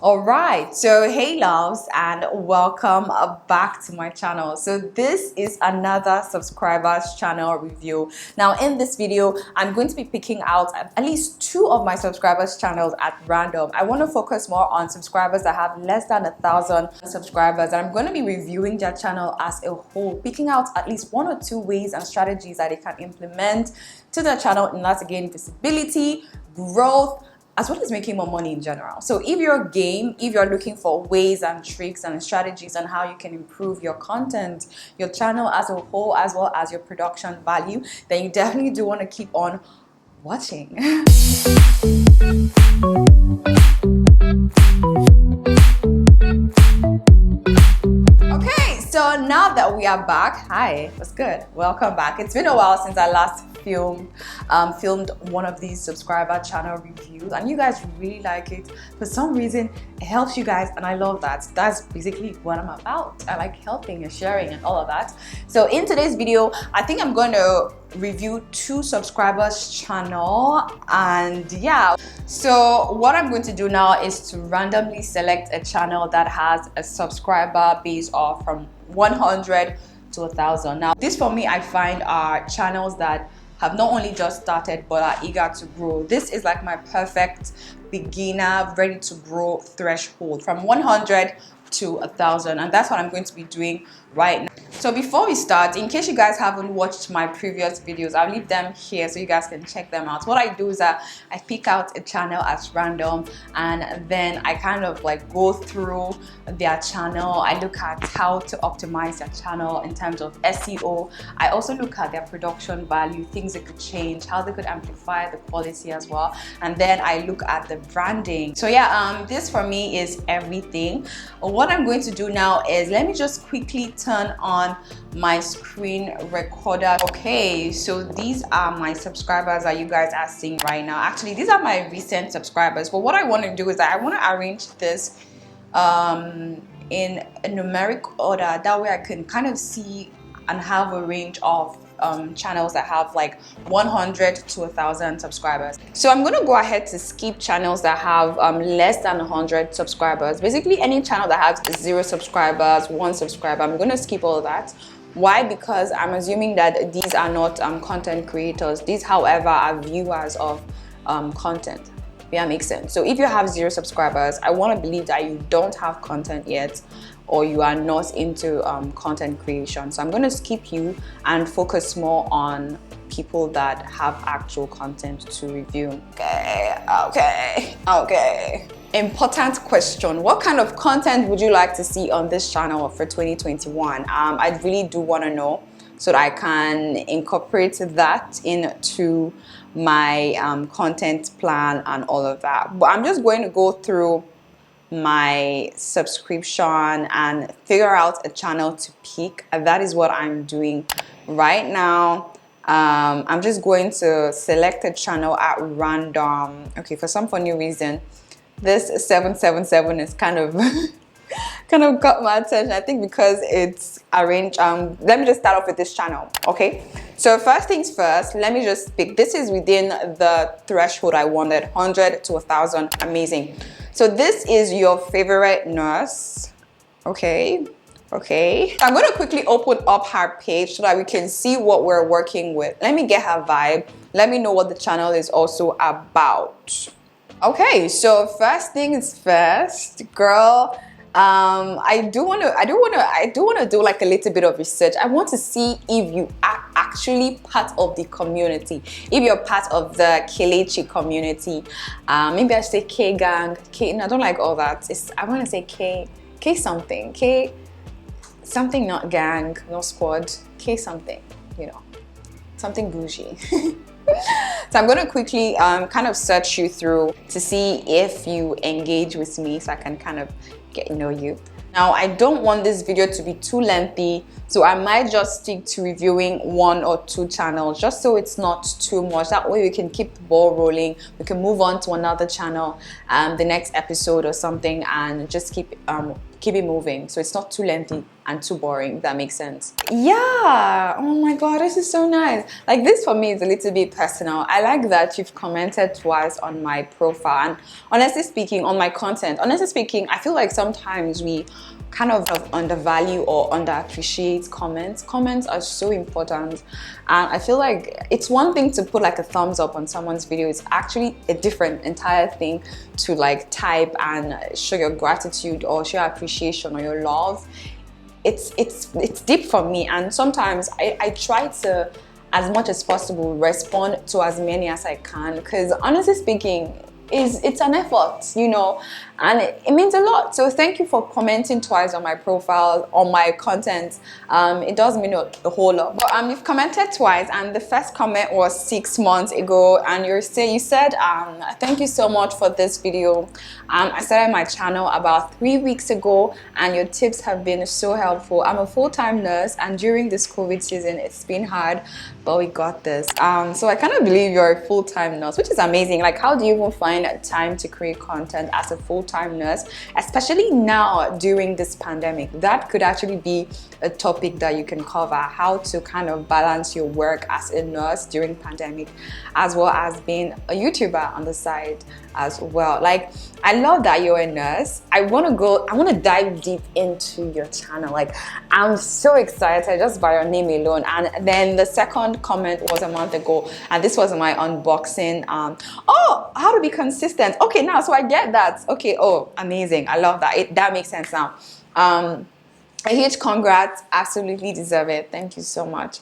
All right, so hey loves, and welcome back to my channel. So this is another subscribers channel review. Now in this video, I'm going to be picking out at least 2 of my subscribers channels at random. I want to focus more on subscribers that have less than 1,000 subscribers, and I'm going to be reviewing their channel as a whole, picking out at least 1 or 2 ways and strategies that they can implement to their channel in order to gain visibility, growth, as well as making more money in general. So if you're game, if you're looking for ways and tricks and strategies on how you can improve your content, your channel as a whole, as well as your production value, then you definitely do want to keep on watching. Okay, so now that we are back, hi, what's good? Welcome back. It's been a while since I last filmed one of these subscriber channel reviews, and you guys really like it. For some reason, it helps you guys, and I love that. That's basically what I'm about. I like helping and sharing and all of that. So in today's video, I think I'm going to review 2 subscribers channel, and yeah, so what I'm going to do now is to randomly select a channel that has a subscriber base of from 100 to 1,000. Now this, for me, I find are channels that have not only just started but are eager to grow. This is like my perfect beginner ready to grow threshold, from 100 to 1,000, and that's what I'm going to be doing right now. So before we start, in case you guys haven't watched my previous videos, I'll leave them here so you guys can check them out. What I do is that I pick out a channel as random, and then I kind of like go through their channel. I look at how to optimize their channel in terms of SEO. I also look at their production value, things they could change, how they could amplify the quality as well, and then I look at the branding. So yeah, this for me is everything. What I'm going to do now is, let me just quickly turn on my screen recorder. Okay, so these are my subscribers that you guys are seeing right now. Actually, these are my recent subscribers, but what I want to do is that I want to arrange this in a numeric order. That way I can kind of see and have a range of channels that have like 100 to 1,000 subscribers. So I'm going to go ahead to skip channels that have less than 100 subscribers. Basically any channel that has 0 subscribers, 1 subscriber, I'm going to skip all of that. Why? Because I'm assuming that these are not content creators. These, however, are viewers of content. Yeah, makes sense. So if you have 0 subscribers, I want to believe that you don't have content yet, or you are not into content creation. So I'm going to skip you and focus more on people that have actual content to review. Okay. Important question. What kind of content would you like to see on this channel for 2021? I really do want to know, so that I can incorporate that into my content plan and all of that. But I'm just going to go through my subscription and figure out a channel to pick. That is what I'm doing right now. I'm just going to select a channel at random. Okay, for some funny reason, this 777 is kind of got my attention. I think because it's arranged. Let me just start off with this channel. Okay, so first things first, let me just pick. This is within the threshold I wanted, 100 to 1,000. Amazing. So this is your favorite nurse. Okay. I'm going to quickly open up her page so that we can see what we're working with. Let me get her vibe. Let me know what the channel is also about. Okay, so first things first, girl. I do want to do like a little bit of research. I want to see if you are actually part of the community. If you're part of the Kelechi community, maybe I say K gang. No, I don't like all that. I want to say K something. K something, not gang, no squad. K something, you know, something bougie. So I'm going to quickly kind of search you through to see if you engage with me, so I can kind of get to know you. Now, I don't want this video to be too lengthy, so I might just stick to reviewing 1 or 2 channels, just so it's not too much. That way we can keep the ball rolling. We can move on to another channel the next episode or something, and just keep keep it moving, so it's not too lengthy and too boring, if that makes sense. Yeah, oh my god, this is so nice. Like, this for me is a little bit personal. I like that you've commented twice on my profile, and honestly speaking, on my content. Honestly speaking, I feel like sometimes we kind of undervalue or underappreciate comments. Comments are so important, and I feel like it's one thing to put like a thumbs up on someone's video. It's actually a different entire thing to like type and show your gratitude or show your appreciation or your love. It's deep for me, and sometimes I try to, as much as possible, respond to as many as I can, because honestly speaking, it's an effort, you know, and it means a lot. So thank you for commenting twice on my profile, on my content. It does mean a whole lot. But you've commented twice, and the first comment was 6 months ago, and you said thank you so much for this video. I started my channel about 3 weeks ago, and your tips have been so helpful. I'm a full-time nurse, and during this COVID season it's been hard, but we got this. So I kind of believe you're a full-time nurse, which is amazing. Like, how do you even find time to create content as a full-time nurse, especially now during this pandemic? That could actually be a topic that you can cover, how to kind of balance your work as a nurse during pandemic, as well as being a YouTuber on the side as well. Like, I love that you're a nurse. I want to dive deep into your channel. Like, I'm so excited just by your name alone. And then the second comment was a month ago, and this was my unboxing. Oh, how to be consistent. Okay, now, so I get that. Okay, oh, amazing. I love that. That makes sense now. A huge congrats, absolutely deserve it. Thank you so much.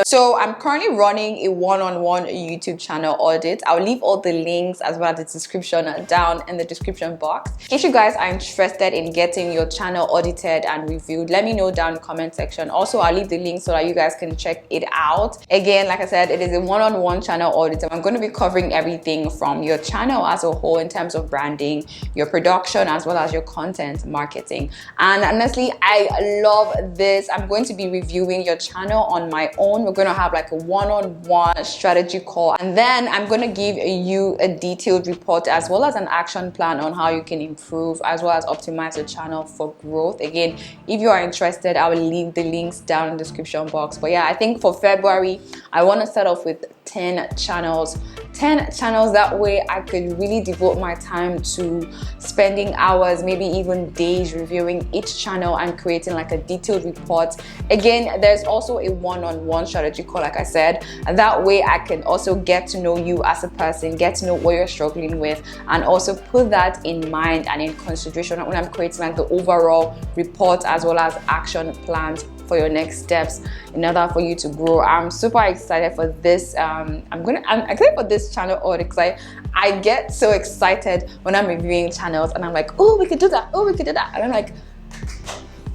So I'm currently running a one-on-one YouTube channel audit. I'll leave all the links as well as the description down in the description box. In case you guys are interested in getting your channel audited and reviewed, let me know down in the comment section. Also, I'll leave the link so that you guys can check it out. Again, like I said, it is a one-on-one channel audit. I'm going to be covering everything from your channel as a whole in terms of branding, your production, as well as your content marketing. And honestly, I love this. I'm going to be reviewing your channel on my own. We're going to have like a one-on-one strategy call, and then I'm going to give you a detailed report as well as an action plan on how you can improve as well as optimize your channel for growth. Again, if you are interested, I will leave the links down in the description box. But yeah, I think for February I want to start off with 10 channels. That way I could really devote my time to spending hours, maybe even days, reviewing each channel and creating like a detailed report. Again, there's also a one-on-one strategy call, like I said, and that way I can also get to know you as a person, get to know what you're struggling with, and also put that in mind and in consideration when I'm creating like the overall report as well as action plans for your next steps in order for you to grow. I'm super excited for this. I'm excited for this channel audit because I get so excited when I'm reviewing channels and I'm like, oh, we could do that, oh, we could do that, and I'm like,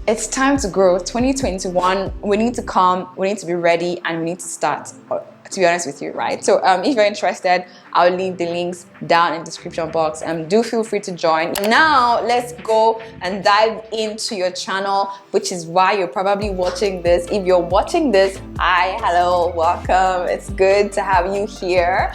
it's time to grow. 2021, we need to come, we need to be ready, and we need to start, to be honest with you, right? So if you're interested, I'll leave the links down in the description box, and do feel free to join. Now let's go and dive into your channel, which is why you're probably watching this. If you're watching this, hi, hello, welcome. It's good to have you here.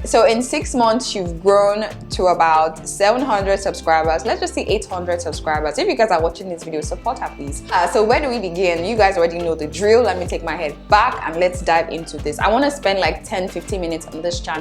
So in 6 months, you've grown to about 700 subscribers. Let's just say 800 subscribers. If you guys are watching this video, support her, please. So where do we begin? You guys already know the drill. Let me take my head back and let's dive into this. I want to spend like 10-15 minutes on this channel.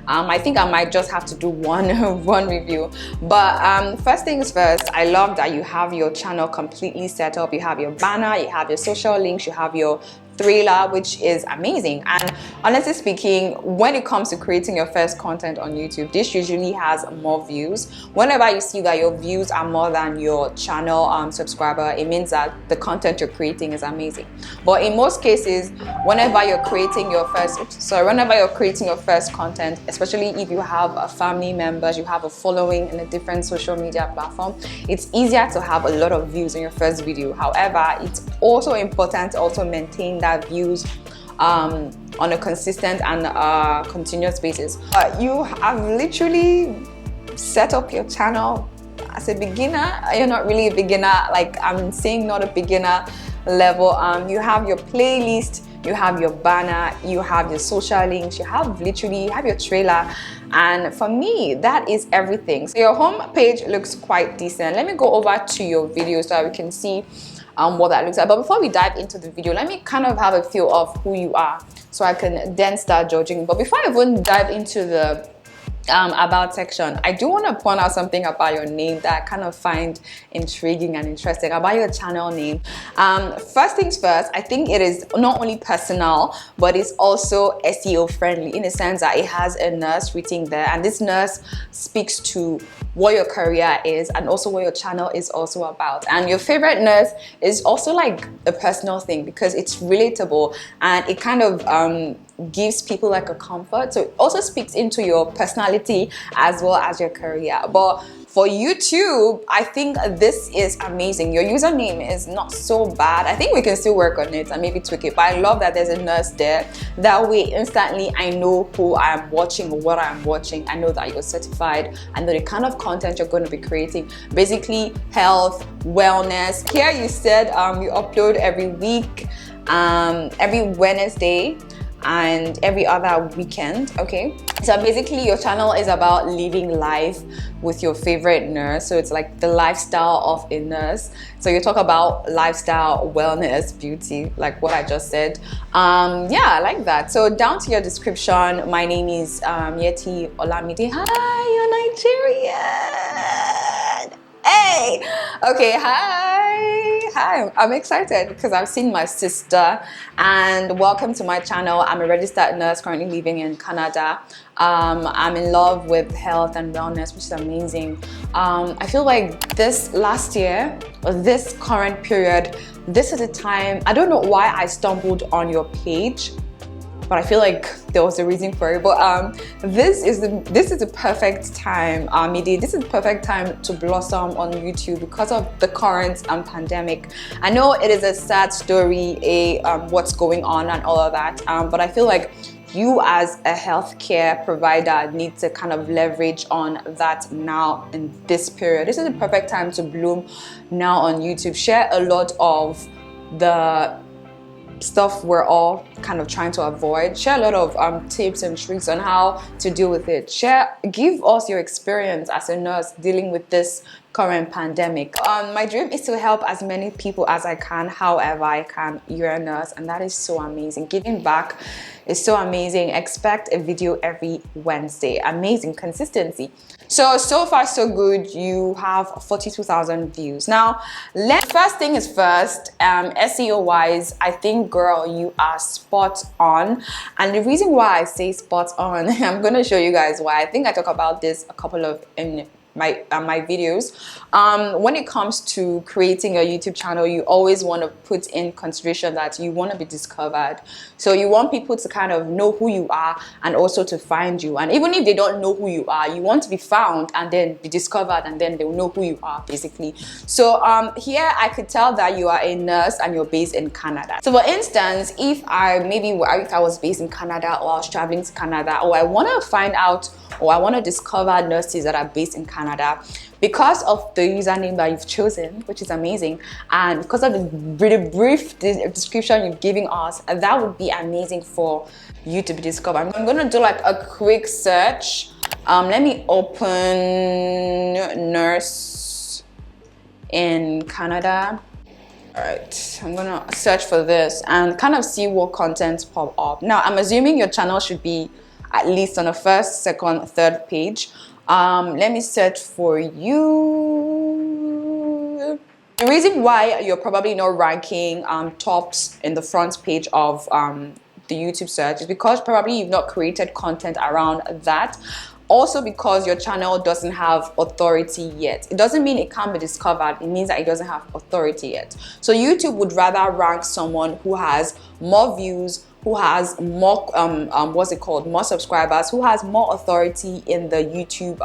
I think I might just have to do one review, but first things first, I love that you have your channel completely set up. You have your banner, you have your social links, you have your thriller, which is amazing. And honestly speaking, when it comes to creating your first content on YouTube, this usually has more views. Whenever you see that your views are more than your channel subscriber, it means that the content you're creating is amazing. But in most cases, whenever you're creating your first content, especially if you have family members, you have a following in a different social media platform, it's easier to have a lot of views in your first video. However, it's also important to also maintain that views on a consistent and continuous basis. You have literally set up your channel as a beginner. You're not really a beginner, like I'm saying, not a beginner level. You have your playlist, you have your banner, you have your social links, you have your trailer. And for me, that is everything. So your home page looks quite decent. Let me go over to your video so that we can see what that looks like. But before we dive into the video, let me kind of have a feel of who you are so I can then start judging. But before I even dive into the about section, I do want to point out something about your name that I kind of find intriguing and interesting about your channel name. First things first, I think it is not only personal, but it's also SEO friendly in the sense that it has a nurse written there, and this nurse speaks to what your career is and also what your channel is also about. And your favorite nurse is also like a personal thing because it's relatable and it kind of gives people like a comfort. So it also speaks into your personality as well as your career. But for YouTube, I think this is amazing. Your username is not so bad. I think we can still work on it and maybe tweak it, but I love that there's a nurse there. That way, instantly, I know who I'm watching or what I'm watching. I know that you're certified. I know the kind of content you're going to be creating. Basically, health, wellness. Here you said you upload every week, every Wednesday, and every other weekend. Okay, so basically your channel is about living life with your favorite nurse. So it's like the lifestyle of a nurse. So you talk about lifestyle, wellness, beauty, like what I just said. Yeah, I like that. So down to your description, my name is Yeti Olamide. Hi, you're Nigerian. Hey, okay, hi, I'm excited because I've seen my sister, and welcome to my channel. I'm a registered nurse currently living in Canada. I'm in love with health and wellness, which is amazing. I feel like this last year, or this current period, this is a time, I don't know why I stumbled on your page, but I feel like there was a reason for it. But this is the perfect time, this is the perfect time to blossom on YouTube because of the current pandemic. I know it is a sad story, what's going on and all of that, but I feel like you as a healthcare provider need to kind of leverage on that now in this period. This is the perfect time to bloom now on YouTube. Share a lot of the stuff we're all kind of trying to avoid. Share a lot of tips and tricks on how to deal with it. Give us your experience as a nurse dealing with this current pandemic. My dream is to help as many people as I can, however I can. You're a nurse, and that is so amazing. Giving back is so amazing. Expect a video every Wednesday. Amazing consistency. So far so good. You have 42,000 views. Now, first thing is first, SEO wise, I think, girl, you are spot on. And the reason why I say spot on, I'm gonna show you guys why. I think I talk about this a couple of in my videos. When it comes to creating a YouTube channel, you always want to put in consideration that you want to be discovered. So you want people to kind of know who you are and also to find you. And even if they don't know who you are, you want to be found and then be discovered, and then they'll know who you are, basically. So here I could tell that you are a nurse and you're based in Canada. So for instance, if I was based in Canada, or I was traveling to Canada, or I want to find out, or I want to discover nurses that are based in Canada, because of the username that you've chosen, which is amazing, and because of the really brief description you've given us, that would be amazing for you to be discovered. I'm gonna do like a quick search. Let me open nurse in Canada. All right, I'm gonna search for this and kind of see what contents pop up. Now, I'm assuming your channel should be at least on the first, second, third page. Let me search for you. The reason why you're probably not ranking tops in the front page of the YouTube search is because probably you've not created content around that. Also because your channel doesn't have authority yet. It doesn't mean it can't be discovered. It means that it doesn't have authority yet. So YouTube would rather rank someone who has more views, who has more more subscribers, who has more authority in the YouTube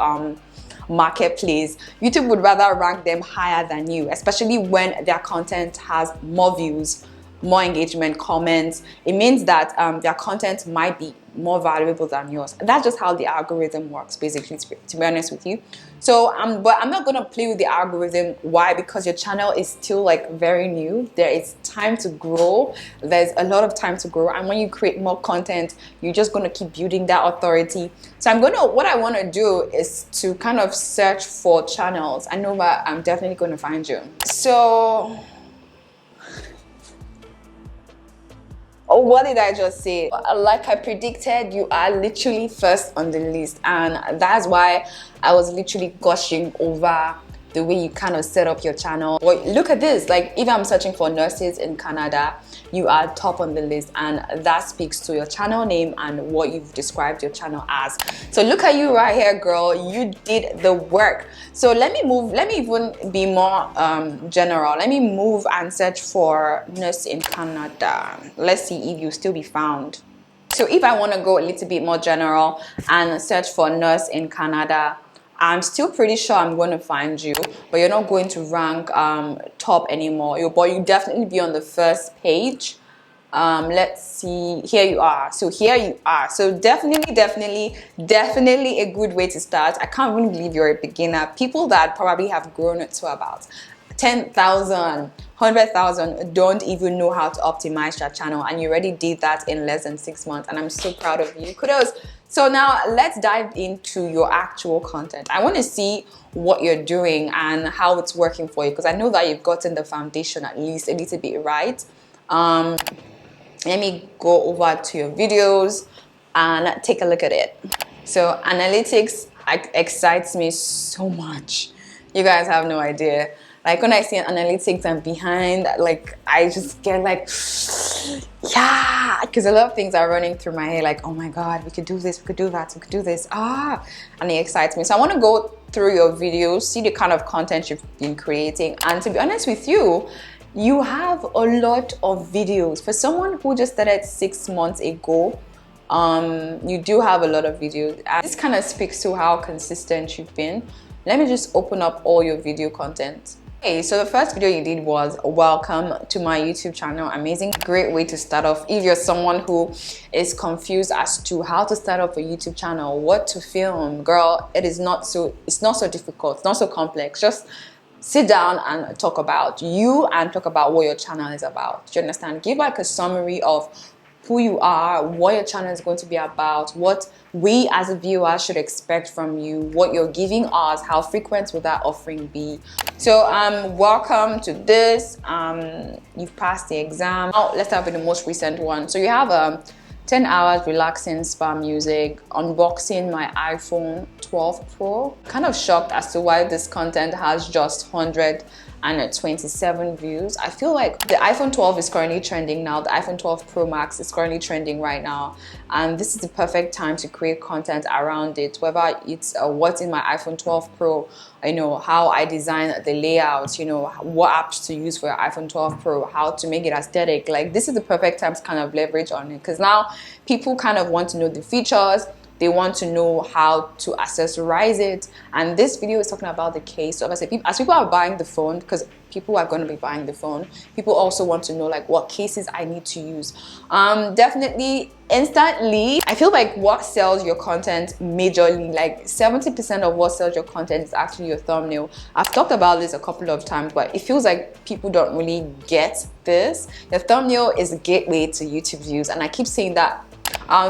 marketplace. YouTube would rather rank them higher than you, especially when their content has more views, more engagement, comments. It means that their content might be more valuable than yours. That's just how the algorithm works, basically, to be honest with you. So but I'm not gonna play with the algorithm. Why? Because your channel is still like very new. There is time to grow. There's a lot of time to grow, and when you create more content, you're just gonna keep building that authority. So what I want to do is to kind of search for channels. I know that I'm definitely gonna find you. So oh, what did I just say? Like I predicted, you are literally first on the list, and that's why I was literally gushing over the way you kind of set up your channel. Well, look at this, like if I'm searching for nurses in Canada, you are top on the list, and that speaks to your channel name and what you've described your channel as. So look at you right here, girl. You did the work. So let me even be more general. Let me move and search for nurse in Canada. Let's see if you still be found. So if I want to go a little bit more general and search for nurse in Canada, I'm still pretty sure I'm going to find you, but you're not going to rank top anymore. But you definitely be on the first page. Let's see. Here you are. So here you are. So definitely a good way to start. I can't really believe you're a beginner. People that probably have grown it to about 10,000, 100,000 don't even know how to optimize their channel, and you already did that in less than 6 months, and I'm so proud of you. Kudos. So now let's dive into your actual content. I want to see what you're doing and how it's working for you, because I know that you've gotten the foundation at least a little bit right. Let me go over to your videos and take a look at it. So analytics excites me so much. You guys have no idea. Like when I see analytics and behind, like I just get like, yeah, because a lot of things are running through my head, like, oh my God, we could do this, we could do that, we could do this, and it excites me. So I want to go through your videos, see the kind of content you've been creating, and to be honest with you, you have a lot of videos. For someone who just started 6 months ago, you do have a lot of videos, and this kind of speaks to how consistent you've been. Let me just open up all your video content. Okay, so the first video you did was welcome to my YouTube channel. Amazing, great way to start off. If you're someone who is confused as to how to start up a YouTube channel, what to film, girl, it's not so difficult, it's not so complex. Just sit down and talk about you and talk about what your channel is about. Do you understand? Give like a summary of who you are, what your channel is going to be about, what we as a viewer should expect from you, what you're giving us, how frequent will that offering be. So welcome to this. You've passed the exam. Now let's start with the most recent one. So you have 10 hours relaxing spa music, unboxing my iPhone 12 Pro. Kind of shocked as to why this content has just 127 views. I feel like the iPhone 12 is currently trending now. The iPhone 12 Pro Max is currently trending right now, and this is the perfect time to create content around it, whether it's what's in my iPhone 12 Pro, you know, how I design the layouts, you know, what apps to use for your iPhone 12 Pro, how to make it aesthetic. Like, this is the perfect time to kind of leverage on it, because now people kind of want to know the features. They want to know how to accessorize it, and this video is talking about the case. So obviously, as people are buying the phone, because people are going to be buying the phone, people also want to know like what cases I need to use. Definitely, instantly, I feel like what sells your content majorly, like 70% of what sells your content is actually your thumbnail. I've talked about this a couple of times, but it feels like people don't really get this. Your thumbnail is a gateway to YouTube views, and I keep saying that.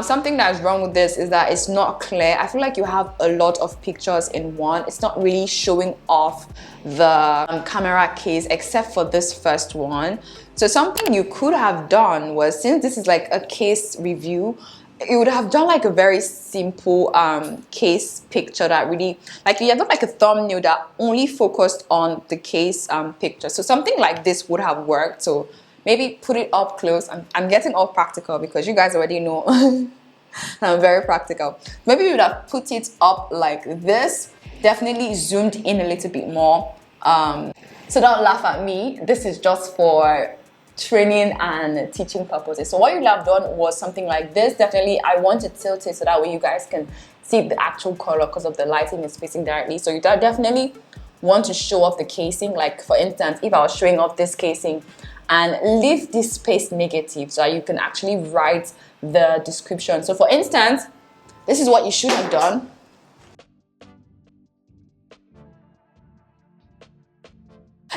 Something that's wrong with this is that it's not clear. I feel like you have a lot of pictures in one. It's not really showing off the camera case, except for this first one. So something you could have done was, since this is like a case review, you would have done like a very simple case picture that really, like, you have done like a thumbnail that only focused on the case picture. So something like this would have worked. So maybe put it up close. I'm getting all practical because you guys already know I'm very practical. Maybe you would have put it up like this, definitely zoomed in a little bit more. So don't laugh at me. This is just for training and teaching purposes. So what you would have done was something like this. Definitely, I want to tilt it so that way you guys can see the actual color because of the lighting is facing directly. So you definitely want to show off the casing. Like, for instance, if I was showing off this casing, and leave this space negative so that you can actually write the description. So for instance, this is what you should have done.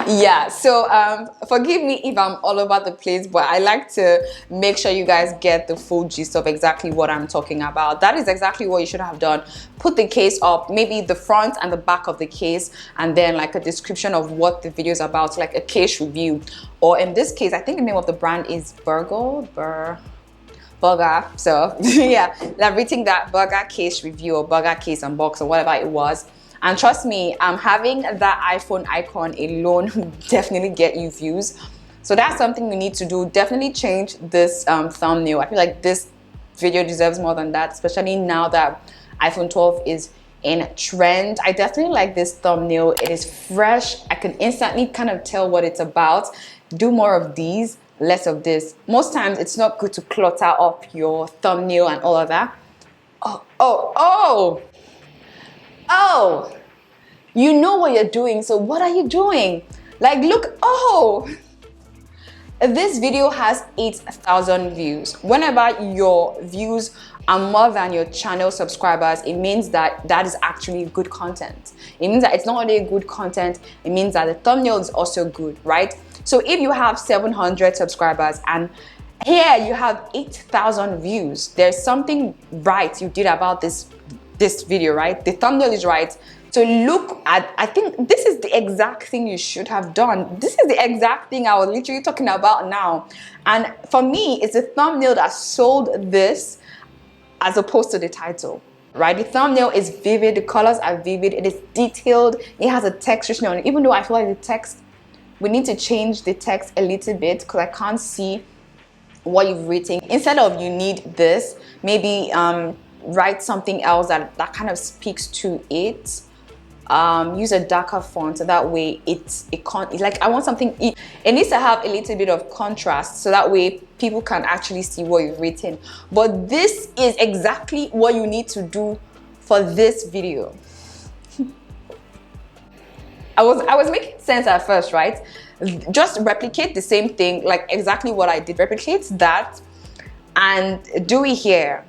Yeah, so forgive me if I'm all over the place, but I like to make sure you guys get the full gist of exactly what I'm talking about. That is exactly what you should have done. Put the case up, maybe the front and the back of the case, and then like a description of what the video is about, like a case review. Or in this case, I think the name of the brand is Burger. So yeah, I'm reading that Burger case review or Burger case unbox or whatever it was. And trust me, having that iPhone icon alone will definitely get you views. So that's something you need to do. Definitely change this thumbnail. I feel like this video deserves more than that, especially now that iPhone 12 is in trend. I definitely like this thumbnail. It is fresh. I can instantly kind of tell what it's about. Do more of these, less of this. Most times it's not good to clutter up your thumbnail and all of that. Oh, you know what you're doing. So what are you doing? Like, look, this video has 8,000 views. Whenever your views are more than your channel subscribers, it means that that is actually good content. It means that it's not only good content, it means that the thumbnail is also good, right? So if you have 700 subscribers and here you have 8,000 views, there's something right you did about this video, right? The thumbnail is right. So look at, I think this is the exact thing you should have done. This is the exact thing I was literally talking about now. And for me, it's the thumbnail that sold this as opposed to the title, right? The thumbnail is vivid, the colors are vivid, it is detailed, it has a text written on it. Even though I feel like the text, we need to change the text a little bit because I can't see what you've written. Instead of you need this, maybe write something else that kind of speaks to it. Use a darker font so that way it can't, like, I want something, it needs to have a little bit of contrast so that way people can actually see what you've written. But this is exactly what you need to do for this video. I was making sense at first, right? Just replicate the same thing, like exactly what I did. Replicate that and do it here.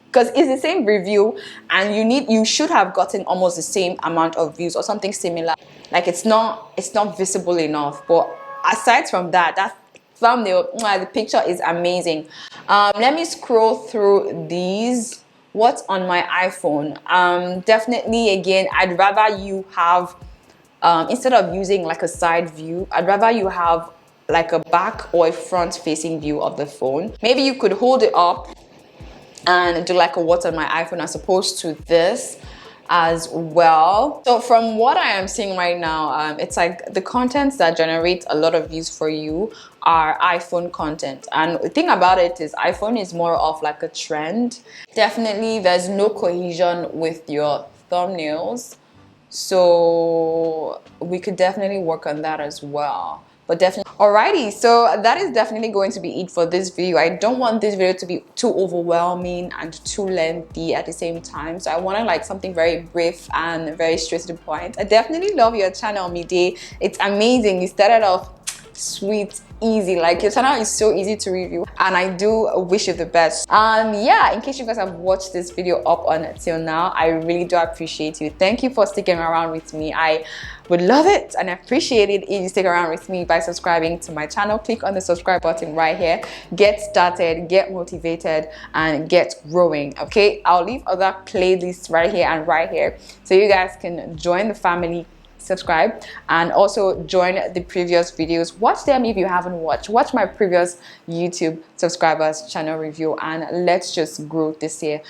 Because it's the same review and you should have gotten almost the same amount of views or something similar. Like it's not visible enough. But aside from that, that thumbnail, the picture is amazing. Let me scroll through these. What's on my iPhone? Definitely, again, I'd rather you have, instead of using like a side view, I'd rather you have like a back or a front facing view of the phone. Maybe you could hold it up and do like a what's on my iPhone as opposed to this as well. So from what I am seeing right now, it's like the contents that generate a lot of views for you are iPhone content. And the thing about it is iPhone is more of like a trend. Definitely there's no cohesion with your thumbnails. So we could definitely work on that as well. But definitely, alrighty, so that is definitely going to be it for this video. I don't want this video to be too overwhelming and too lengthy at the same time. So I wanted like something very brief and very straight to the point. I definitely love your channel, Mide. It's amazing. You started off sweet, easy. Like your channel is so easy to review and I do wish you the best. Yeah, in case you guys have watched this video up until now, I really do appreciate you. Thank you for sticking around with me. I would love it and appreciate it if you stick around with me by subscribing to my channel. Click on the subscribe button right here. Get started, get motivated, and get growing. Okay, I'll leave other playlists right here and right here so you guys can join the family. Subscribe and also join the previous videos. Watch them if you haven't watched. Watch my previous YouTube subscribers channel review and let's just grow this year.